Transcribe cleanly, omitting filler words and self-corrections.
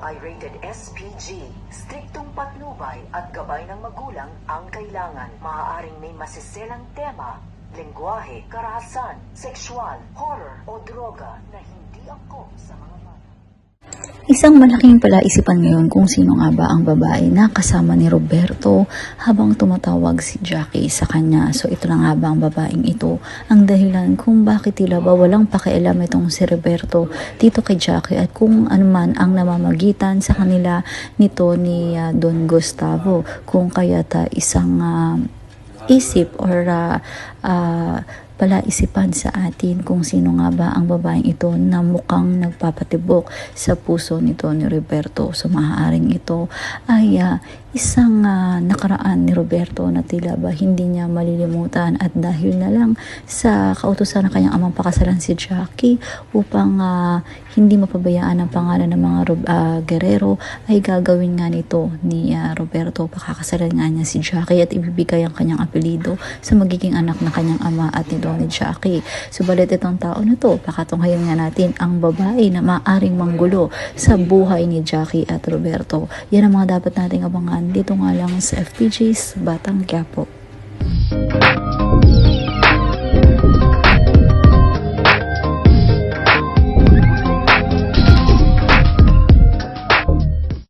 ay rated SPG. Striktong patnubay at gabay ng magulang ang kailangan. Maaaring may masiselang tema, lengguwahe, karahasan, sexual, horror o droga na hindi angkop sa mga bata. Isang malaking palaisipan ngayon kung sino nga ba ang babae na kasama ni Roberto habang tumatawag si Jackie sa kanya. So ito na nga ba ang babaeng ito ang dahilan kung bakit tila ba walang pakialam itong si Roberto dito kay Jackie at kung ano man ang namamagitan sa kanila nito ni Don Gustavo, kung kaya't isang isip or palaisipan sa atin kung sino nga ba ang babaeng ito na mukhang nagpapatibok sa puso nito ni Roberto. So maaaring ito ay isang nakaraan ni Roberto na tila ba hindi niya malilimutan, at dahil na lang sa kautusan ng kanyang amang pakasalan si Jackie upang hindi mapabayaan ang pangalan ng mga Guerrero, ay gagawin nga nito ni Roberto. Pakakasalan nga niya si Jackie at ibibigay ang kanyang apelido sa magiging anak na kanyang ama at nito ni Jackie. Subalit itong tao na to, pakatunghayan nga natin ang babae na maaring manggulo sa buhay ni Jackie at Roberto. Yan ang mga dapat nating abangan dito nga lang sa FPG's Batang Quiapo.